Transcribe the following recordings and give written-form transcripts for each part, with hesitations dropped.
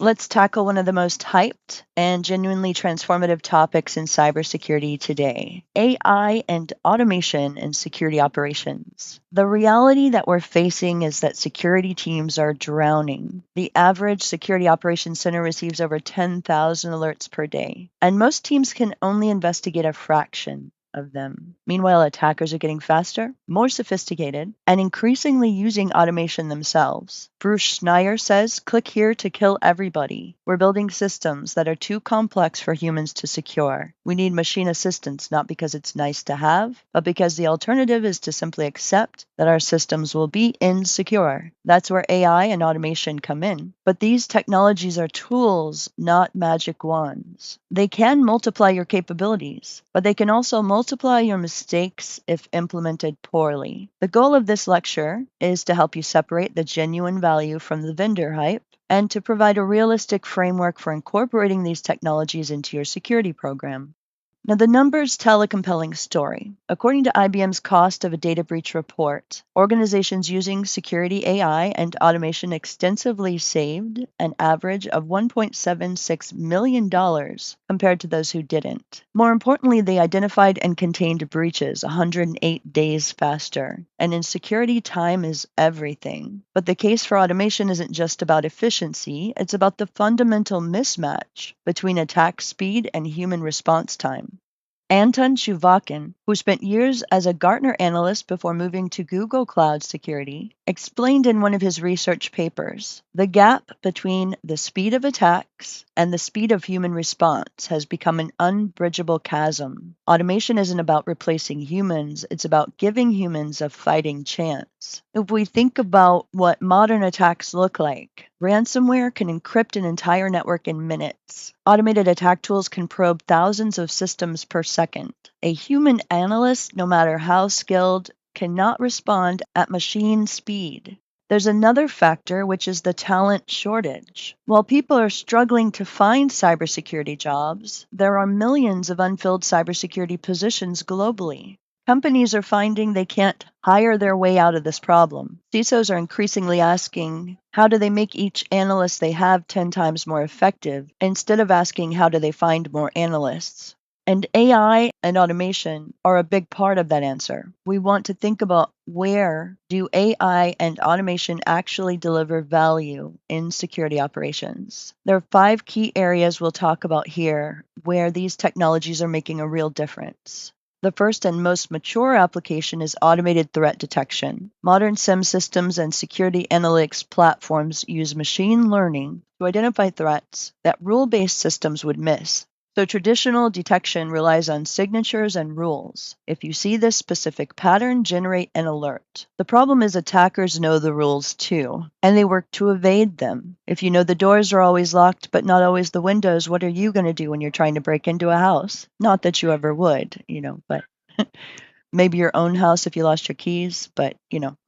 Let's tackle one of the most hyped and genuinely transformative topics in cybersecurity today: AI and automation in security operations. The reality that we're facing is that security teams are drowning. The average security operations center receives over 10,000 alerts per day, and most teams can only investigate a fraction of them. Meanwhile, attackers are getting faster, more sophisticated, and increasingly using automation themselves. Bruce Schneier says, "Click here to kill everybody. We're building systems that are too complex for humans to secure. We need machine assistance, not because it's nice to have, but because the alternative is to simply accept that our systems will be insecure." That's where AI and automation come in. But these technologies are tools, not magic wands. They can multiply your capabilities, but they can also multiply your mistakes if implemented poorly. The goal of this lecture is to help you separate the genuine value from the vendor hype and to provide a realistic framework for incorporating these technologies into your security program. Now, the numbers tell a compelling story. According to IBM's Cost of a Data Breach report, organizations using security AI and automation extensively saved an average of $1.76 million compared to those who didn't. More importantly, they identified and contained breaches 108 days faster. And in security, time is everything. But the case for automation isn't just about efficiency, it's about the fundamental mismatch between attack speed and human response time. Anton Chuvakin, who spent years as a Gartner analyst before moving to Google Cloud Security, explained in one of his research papers, the gap between the speed of attacks and the speed of human response has become an unbridgeable chasm. Automation isn't about replacing humans, it's about giving humans a fighting chance. If we think about what modern attacks look like, ransomware can encrypt an entire network in minutes. Automated attack tools can probe thousands of systems per second. A human analyst, no matter how skilled, cannot respond at machine speed. There's another factor, which is the talent shortage. While people are struggling to find cybersecurity jobs, there are millions of unfilled cybersecurity positions globally. Companies are finding they can't hire their way out of this problem. CISOs are increasingly asking, how do they make each analyst they have 10 times more effective, instead of asking, how do they find more analysts? And AI and automation are a big part of that answer. We want to think about, where do AI and automation actually deliver value in security operations? There are 5 key areas we'll talk about here where these technologies are making a real difference. The first and most mature application is automated threat detection. Modern SIEM systems and security analytics platforms use machine learning to identify threats that rule-based systems would miss. So traditional detection relies on signatures and rules. If you see this specific pattern, generate an alert. The problem is attackers know the rules too, and they work to evade them. If you know the doors are always locked, but not always the windows, what are you going to do when you're trying to break into a house? Not that you ever would, but maybe your own house if you lost your keys, but,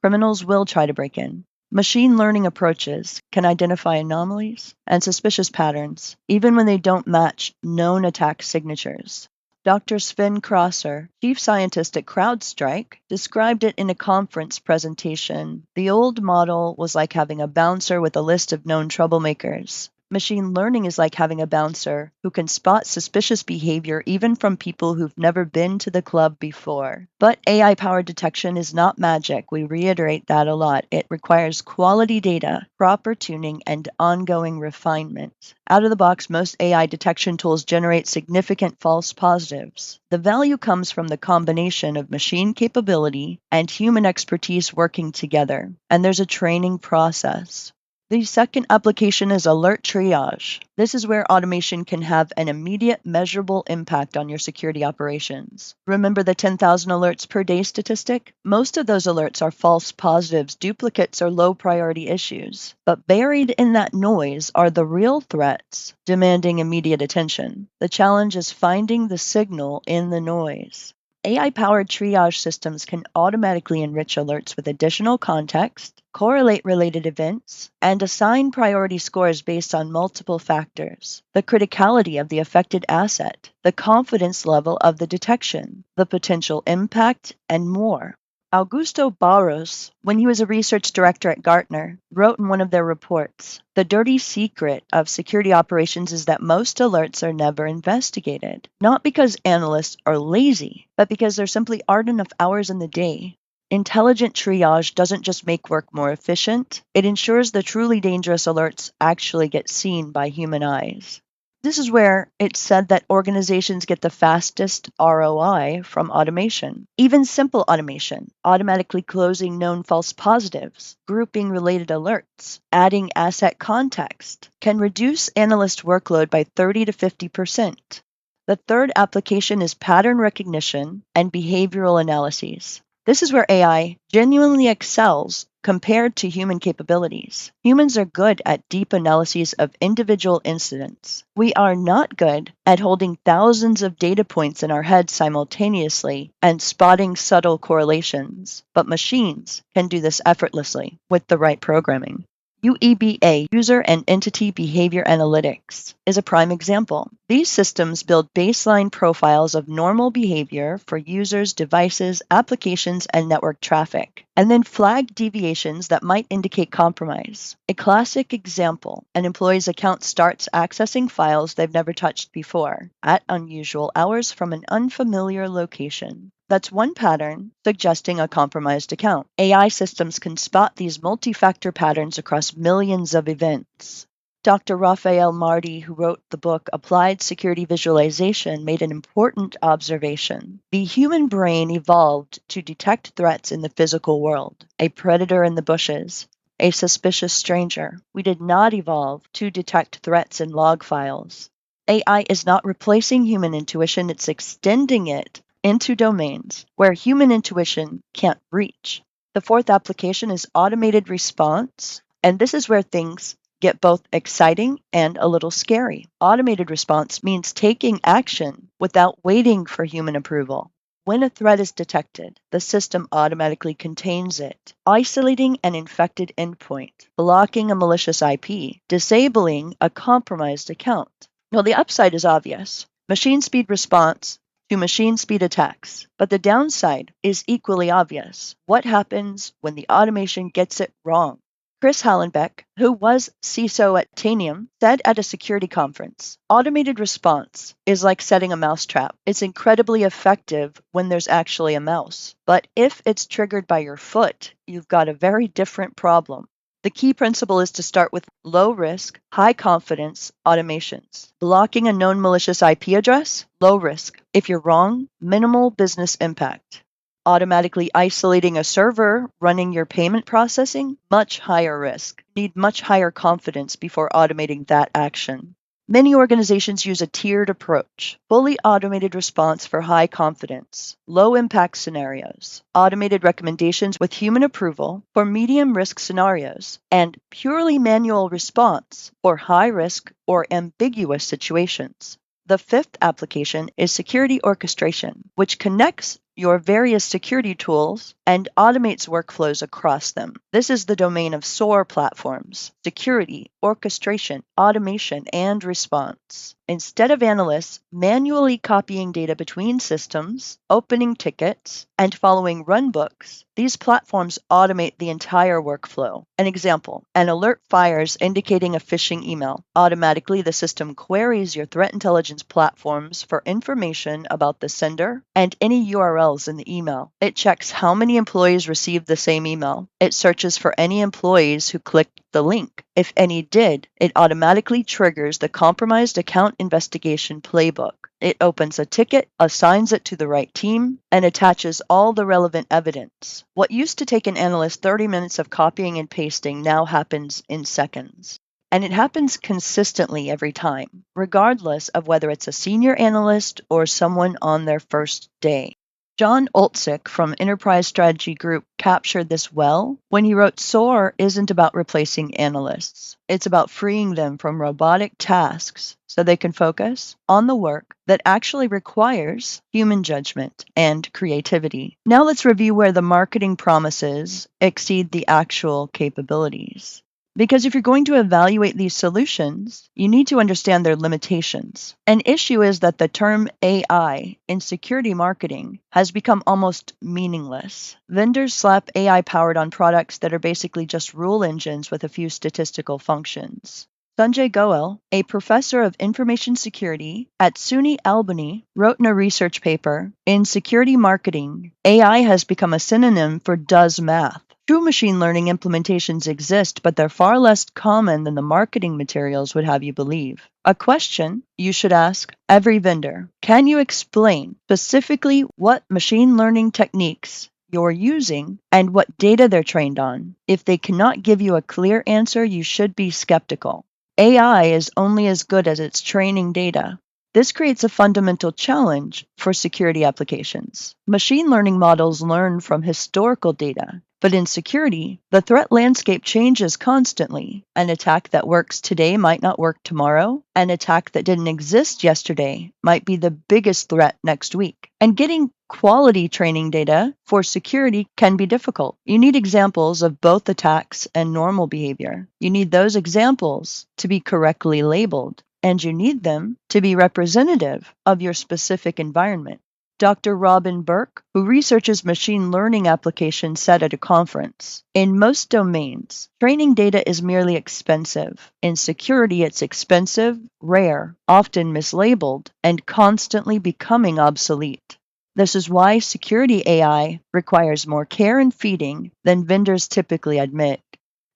criminals will try to break in. Machine learning approaches can identify anomalies and suspicious patterns, even when they don't match known attack signatures. Dr. Sven Krasser, chief scientist at CrowdStrike, described it in a conference presentation. The old model was like having a bouncer with a list of known troublemakers. Machine learning is like having a bouncer who can spot suspicious behavior even from people who've never been to the club before. But AI-powered detection is not magic. We reiterate that a lot. It requires quality data, proper tuning, and ongoing refinement. Out of the box, most AI detection tools generate significant false positives. The value comes from the combination of machine capability and human expertise working together, and there's a training process. The second application is alert triage. This is where automation can have an immediate, measurable impact on your security operations. Remember the 10,000 alerts per day statistic? Most of those alerts are false positives, duplicates, or low-priority issues. But buried in that noise are the real threats demanding immediate attention. The challenge is finding the signal in the noise. AI-powered triage systems can automatically enrich alerts with additional context, correlate related events, and assign priority scores based on multiple factors: the criticality of the affected asset, the confidence level of the detection, the potential impact, and more. Augusto Barros, when he was a research director at Gartner, wrote in one of their reports, "The dirty secret of security operations is that most alerts are never investigated, not because analysts are lazy, but because there simply aren't enough hours in the day." Intelligent triage doesn't just make work more efficient, it ensures the truly dangerous alerts actually get seen by human eyes. This is where it's said that organizations get the fastest ROI from automation. Even simple automation, automatically closing known false positives, grouping related alerts, adding asset context, can reduce analyst workload by 30 to 50%. The third application is pattern recognition and behavioral analyses. This is where AI genuinely excels compared to human capabilities. Humans are good at deep analyses of individual incidents. We are not good at holding thousands of data points in our heads simultaneously and spotting subtle correlations, but machines can do this effortlessly with the right programming. UEBA, User and Entity Behavior Analytics, is a prime example. These systems build baseline profiles of normal behavior for users, devices, applications, and network traffic, and then flag deviations that might indicate compromise. A classic example, an employee's account starts accessing files they've never touched before at unusual hours from an unfamiliar location. That's one pattern suggesting a compromised account. AI systems can spot these multi-factor patterns across millions of events. Dr. Raphael Marti, who wrote the book Applied Security Visualization, made an important observation. The human brain evolved to detect threats in the physical world, a predator in the bushes, a suspicious stranger. We did not evolve to detect threats in log files. AI is not replacing human intuition, it's extending it into domains where human intuition can't reach. The fourth application is automated response, and this is where things get both exciting and a little scary. Automated response means taking action without waiting for human approval. When a threat is detected, the system automatically contains it, isolating an infected endpoint, blocking a malicious IP, disabling a compromised account. Now, the upside is obvious. Machine speed response to machine speed attacks. But the downside is equally obvious. What happens when the automation gets it wrong? Chris Hallenbeck, who was CISO at Tanium, said at a security conference, "Automated response is like setting a mousetrap. It's incredibly effective when there's actually a mouse. But if it's triggered by your foot, you've got a very different problem." The key principle is to start with low risk, high confidence automations. Blocking a known malicious IP address, low risk. If you're wrong, minimal business impact. Automatically isolating a server running your payment processing, much higher risk. Need much higher confidence before automating that action. Many organizations use a tiered approach. Fully automated response for high confidence, low impact scenarios, automated recommendations with human approval for medium risk scenarios, and purely manual response for high risk or ambiguous situations. The fifth application is security orchestration, which connects your various security tools and automates workflows across them. This is the domain of SOAR platforms: security, orchestration, automation, and response. Instead of analysts manually copying data between systems, opening tickets, and following runbooks, these platforms automate the entire workflow. An example, an alert fires indicating a phishing email. Automatically, the system queries your threat intelligence platforms for information about the sender and any URLs in the email. It checks how many employees received the same email. It searches for any employees who clicked the link. If any did, it automatically triggers the compromised account investigation playbook. It opens a ticket, assigns it to the right team, and attaches all the relevant evidence. What used to take an analyst 30 minutes of copying and pasting now happens in seconds. And it happens consistently every time, regardless of whether it's a senior analyst or someone on their first day. John Olczyk from Enterprise Strategy Group captured this well when he wrote, "SOAR isn't about replacing analysts. It's about freeing them from robotic tasks so they can focus on the work that actually requires human judgment and creativity." Now let's review where the marketing promises exceed the actual capabilities. Because if you're going to evaluate these solutions, you need to understand their limitations. An issue is that the term AI in security marketing has become almost meaningless. Vendors slap AI powered on products that are basically just rule engines with a few statistical functions. Sanjay Goel, a professor of information security at SUNY Albany, wrote in a research paper, "In security marketing, AI has become a synonym for does math. True machine learning implementations exist, but they're far less common than the marketing materials would have you believe." A question you should ask every vendor: can you explain specifically what machine learning techniques you're using and what data they're trained on? If they cannot give you a clear answer, you should be skeptical. AI is only as good as its training data. This creates a fundamental challenge for security applications. Machine learning models learn from historical data, but in security, the threat landscape changes constantly. An attack that works today might not work tomorrow. An attack that didn't exist yesterday might be the biggest threat next week. And getting quality training data for security can be difficult. You need examples of both attacks and normal behavior. You need those examples to be correctly labeled, and you need them to be representative of your specific environment. Dr. Robin Burke, who researches machine learning applications, said at a conference, "In most domains, training data is merely expensive. In security, it's expensive, rare, often mislabeled, and constantly becoming obsolete." This is why security AI requires more care and feeding than vendors typically admit.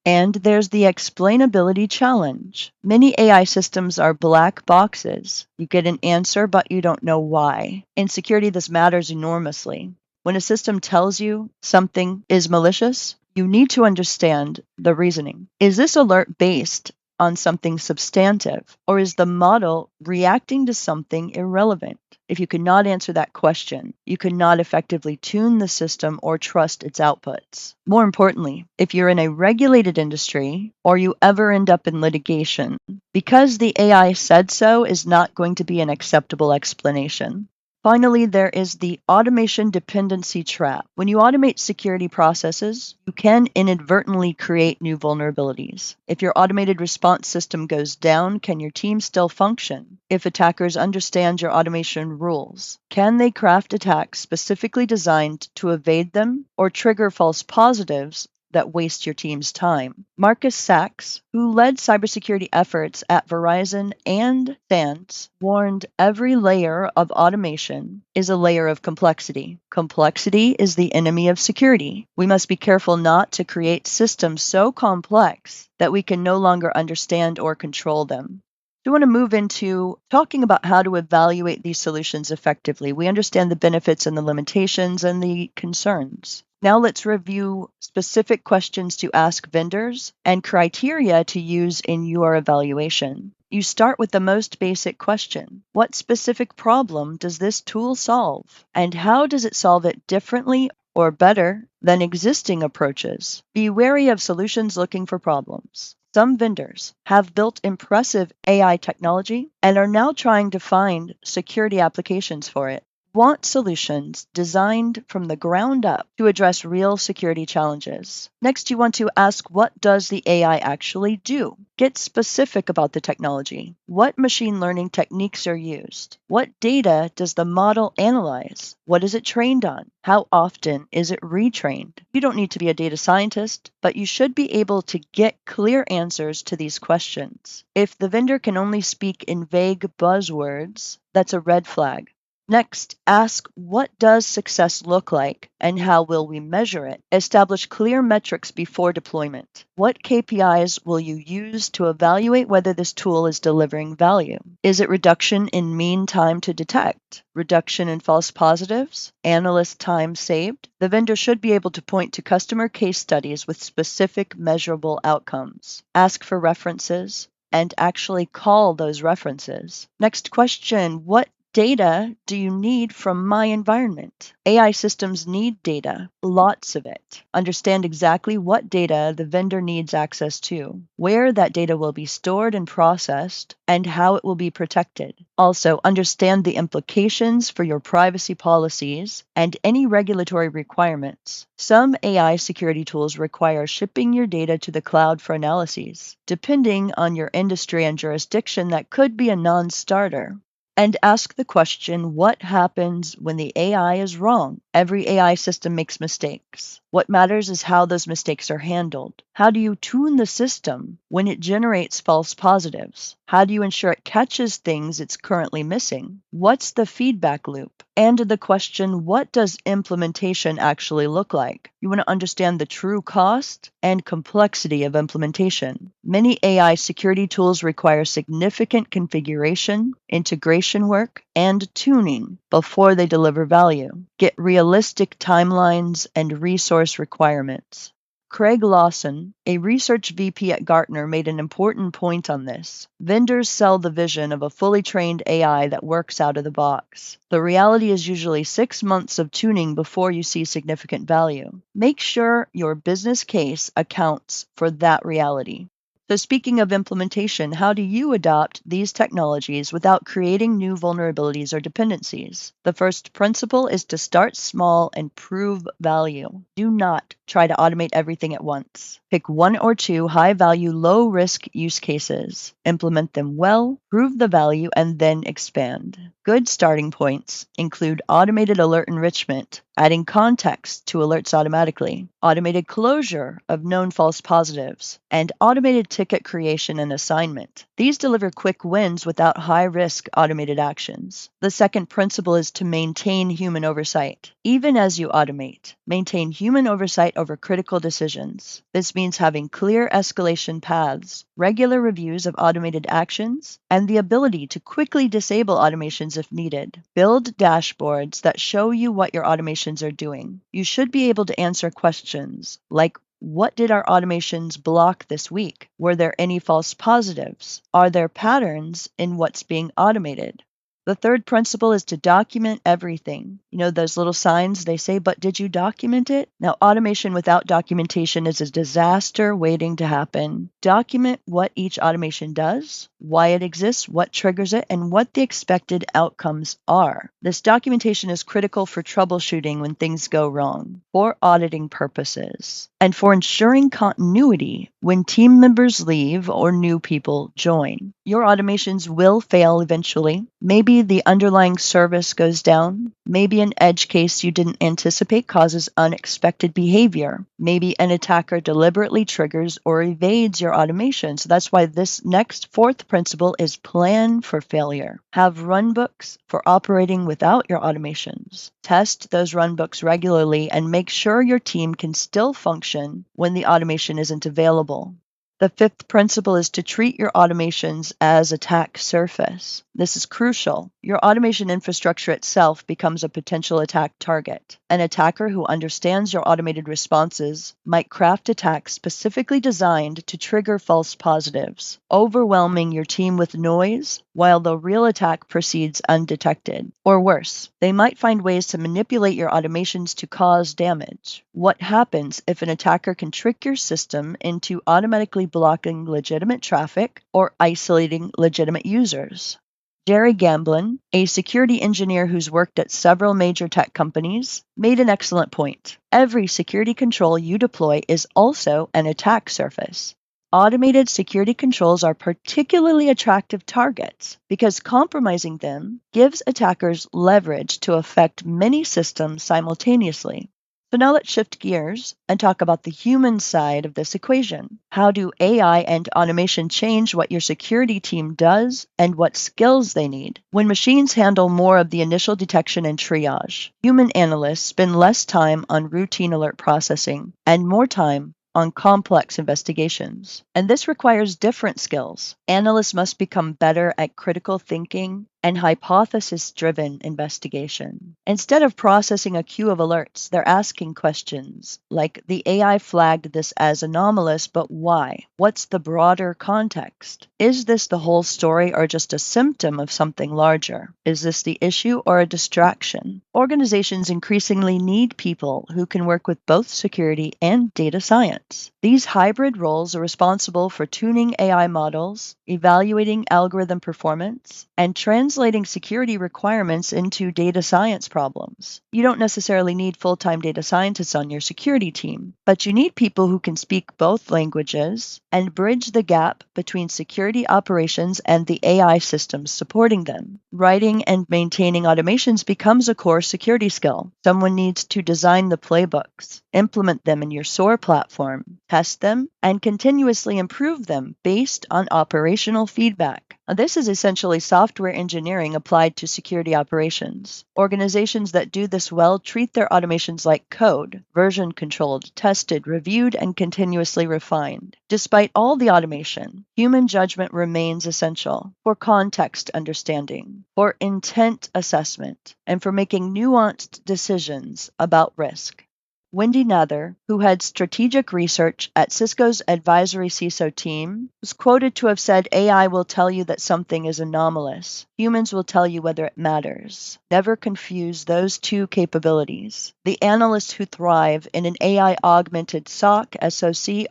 And there's the explainability challenge. Many AI systems are black boxes. You get an answer, but you don't know why. In security, this matters enormously. When a system tells you something is malicious, you need to understand the reasoning. Is this alert based on something substantive, or is the model reacting to something irrelevant? If you cannot answer that question, you cannot effectively tune the system or trust its outputs. More importantly, if you're in a regulated industry or you ever end up in litigation, because the AI said so is not going to be an acceptable explanation. Finally, there is the automation dependency trap. When you automate security processes, you can inadvertently create new vulnerabilities. If your automated response system goes down, can your team still function? If attackers understand your automation rules, can they craft attacks specifically designed to evade them or trigger false positives that waste your team's time? Marcus Sachs, who led cybersecurity efforts at Verizon and Sands, warned every layer of automation is a layer of complexity. Complexity is the enemy of security. We must be careful not to create systems so complex that we can no longer understand or control them. We want to move into talking about how to evaluate these solutions effectively. We understand the benefits and the limitations and the concerns. Now let's review specific questions to ask vendors and criteria to use in your evaluation. You start with the most basic question. What specific problem does this tool solve? And how does it solve it differently or better than existing approaches? Be wary of solutions looking for problems. Some vendors have built impressive AI technology and are now trying to find security applications for it. Want solutions designed from the ground up to address real security challenges. Next, you want to ask, what does the AI actually do? Get specific about the technology. What machine learning techniques are used? What data does the model analyze? What is it trained on? How often is it retrained? You don't need to be a data scientist, but you should be able to get clear answers to these questions. If the vendor can only speak in vague buzzwords, that's a red flag. Next, ask, what does success look like and how will we measure it? Establish clear metrics before deployment. What KPIs will you use to evaluate whether this tool is delivering value? Is it reduction in mean time to detect? Reduction in false positives? Analyst time saved? The vendor should be able to point to customer case studies with specific measurable outcomes. Ask for references and actually call those references. Next question, what data do you need from my environment? AI systems need data, lots of it. Understand exactly what data the vendor needs access to, where that data will be stored and processed, and how it will be protected. Also, understand the implications for your privacy policies and any regulatory requirements. Some AI security tools require shipping your data to the cloud for analyses. Depending on your industry and jurisdiction, that could be a non-starter. And ask the question, what happens when the AI is wrong? Every AI system makes mistakes. What matters is how those mistakes are handled. How do you tune the system when it generates false positives? How do you ensure it catches things it's currently missing? What's the feedback loop? And the question, what does implementation actually look like? You want to understand the true cost and complexity of implementation. Many AI security tools require significant configuration, integration work, and tuning before they deliver value. Get realistic timelines and resource requirements. Craig Lawson, a research VP at Gartner, made an important point on this. Vendors sell the vision of a fully trained AI that works out of the box. The reality is usually 6 months of tuning before you see significant value. Make sure your business case accounts for that reality. So speaking of implementation, how do you adopt these technologies without creating new vulnerabilities or dependencies? The first principle is to start small and prove value. Do not try to automate everything at once. Pick 1 or 2 high-value, low-risk use cases. Implement them well, prove the value, and then expand. Good starting points include automated alert enrichment, adding context to alerts automatically, automated closure of known false positives, and automated ticket creation and assignment. These deliver quick wins without high-risk automated actions. The second principle is to maintain human oversight. Even as you automate, maintain human oversight over critical decisions. This means having clear escalation paths, regular reviews of automated actions, and the ability to quickly disable automations if needed. Build dashboards that show you what your automations are doing. You should be able to answer questions like, what did our automations block this week? Were there any false positives? Are there patterns in what's being automated? The third principle is to document everything. You know those little signs they say, but did you document it? Now, automation without documentation is a disaster waiting to happen. Document what each automation does, why it exists, what triggers it, and what the expected outcomes are. This documentation is critical for troubleshooting when things go wrong, for auditing purposes, and for ensuring continuity when team members leave or new people join. Your automations will fail eventually. Maybe the underlying service goes down. Maybe an edge case you didn't anticipate causes unexpected behavior. Maybe an attacker deliberately triggers or evades your automation. So that's why this next fourth principle is plan for failure. Have runbooks for operating without your automations. Test those runbooks regularly and make sure your team can still function when the automation isn't available. The fifth principle is to treat your automations as attack surface. This is crucial. Your automation infrastructure itself becomes a potential attack target. An attacker who understands your automated responses might craft attacks specifically designed to trigger false positives, overwhelming your team with noise while the real attack proceeds undetected. Or worse, they might find ways to manipulate your automations to cause damage. What happens if an attacker can trick your system into automatically blocking legitimate traffic or isolating legitimate users? Jerry Gamblin, a security engineer who's worked at several major tech companies, made an excellent point. Every security control you deploy is also an attack surface. Automated security controls are particularly attractive targets because compromising them gives attackers leverage to affect many systems simultaneously. So now let's shift gears and talk about the human side of this equation. How do AI and automation change what your security team does and what skills they need? When machines handle more of the initial detection and triage, human analysts spend less time on routine alert processing and more time on complex investigations. And this requires different skills. Analysts must become better at critical thinking, and hypothesis-driven investigation. Instead of processing a queue of alerts, they're asking questions like, the AI flagged this as anomalous, but why? What's the broader context? Is this the whole story or just a symptom of something larger? Is this the issue or a distraction? Organizations increasingly need people who can work with both security and data science. These hybrid roles are responsible for tuning AI models, evaluating algorithm performance, and translating security requirements into data science problems. You don't necessarily need full-time data scientists on your security team, but you need people who can speak both languages and bridge the gap between security operations and the AI systems supporting them. Writing and maintaining automations becomes a core security skill. Someone needs to design the playbooks, implement them in your SOAR platform, test them, and continuously improve them based on operational feedback. Now, this is essentially software engineering applied to security operations. Organizations that do this well treat their automations like code, version controlled, tested, reviewed, and continuously refined. Despite all the automation, human judgment remains essential for context understanding, for intent assessment, and for making nuanced decisions about risk. Wendy Nather, who heads strategic research at Cisco's advisory CISO team, was quoted to have said, AI will tell you that something is anomalous. Humans will tell you whether it matters. Never confuse those two capabilities. The analysts who thrive in an AI-augmented SOC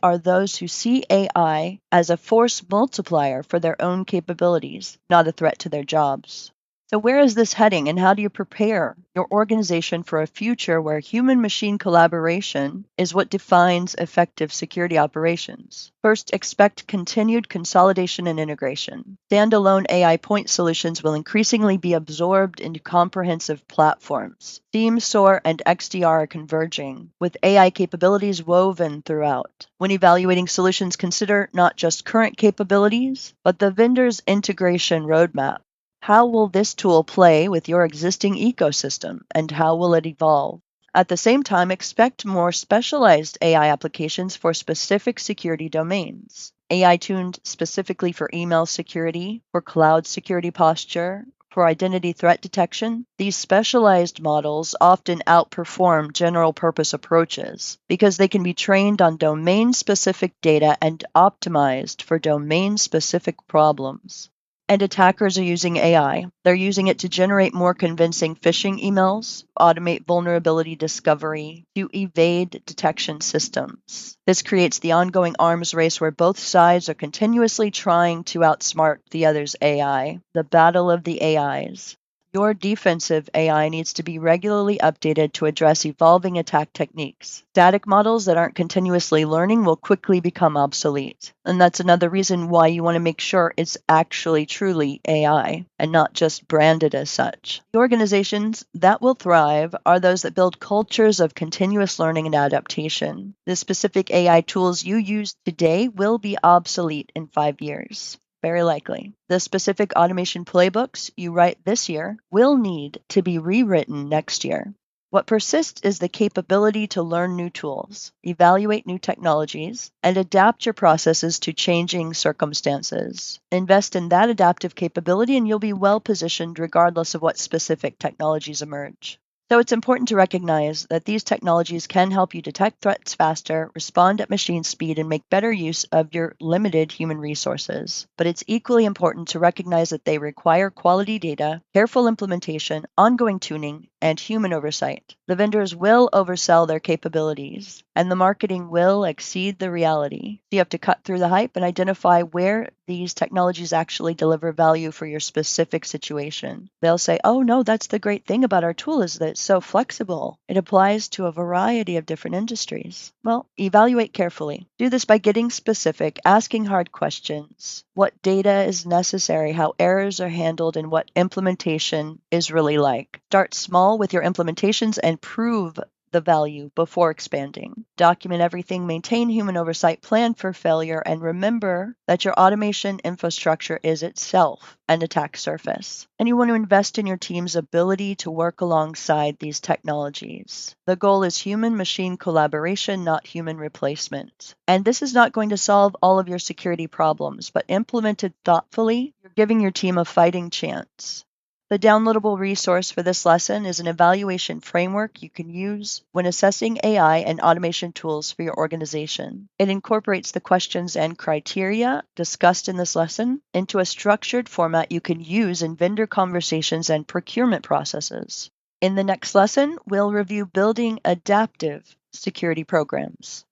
are those who see AI as a force multiplier for their own capabilities, not a threat to their jobs. So where is this heading, and how do you prepare your organization for a future where human-machine collaboration is what defines effective security operations? First, expect continued consolidation and integration. Standalone AI point solutions will increasingly be absorbed into comprehensive platforms. Theme, SOAR, and XDR are converging, with AI capabilities woven throughout. When evaluating solutions, consider not just current capabilities, but the vendor's integration roadmap. How will this tool play with your existing ecosystem, and how will it evolve? At the same time, expect more specialized AI applications for specific security domains. AI tuned specifically for email security, for cloud security posture, for identity threat detection. These specialized models often outperform general purpose approaches because they can be trained on domain-specific data and optimized for domain-specific problems. And attackers are using AI. They're using it to generate more convincing phishing emails, automate vulnerability discovery, to evade detection systems. This creates the ongoing arms race where both sides are continuously trying to outsmart the other's AI, the battle of the AIs. Your defensive AI needs to be regularly updated to address evolving attack techniques. Static models that aren't continuously learning will quickly become obsolete. And that's another reason why you want to make sure it's actually truly AI and not just branded as such. The organizations that will thrive are those that build cultures of continuous learning and adaptation. The specific AI tools you use today will be obsolete in 5 years. Very likely. The specific automation playbooks you write this year will need to be rewritten next year. What persists is the capability to learn new tools, evaluate new technologies, and adapt your processes to changing circumstances. Invest in that adaptive capability and you'll be well positioned regardless of what specific technologies emerge. So it's important to recognize that these technologies can help you detect threats faster, respond at machine speed, and make better use of your limited human resources. But it's equally important to recognize that they require quality data, careful implementation, ongoing tuning, and human oversight. The vendors will oversell their capabilities, and the marketing will exceed the reality. So you have to cut through the hype and identify where these technologies actually deliver value for your specific situation. They'll say, oh no, that's the great thing about our tool is that it's so flexible. It applies to a variety of different industries. Well, evaluate carefully. Do this by getting specific, asking hard questions. What data is necessary, how errors are handled, and what implementation is really like. Start small with your implementations and prove the value before expanding. Document everything, maintain human oversight, plan for failure, and remember that your automation infrastructure is itself an attack surface. And you want to invest in your team's ability to work alongside these technologies. The goal is human-machine collaboration, not human replacement. And this is not going to solve all of your security problems, but implemented thoughtfully, you're giving your team a fighting chance. The downloadable resource for this lesson is an evaluation framework you can use when assessing AI and automation tools for your organization. It incorporates the questions and criteria discussed in this lesson into a structured format you can use in vendor conversations and procurement processes. In the next lesson, we'll review building adaptive security programs.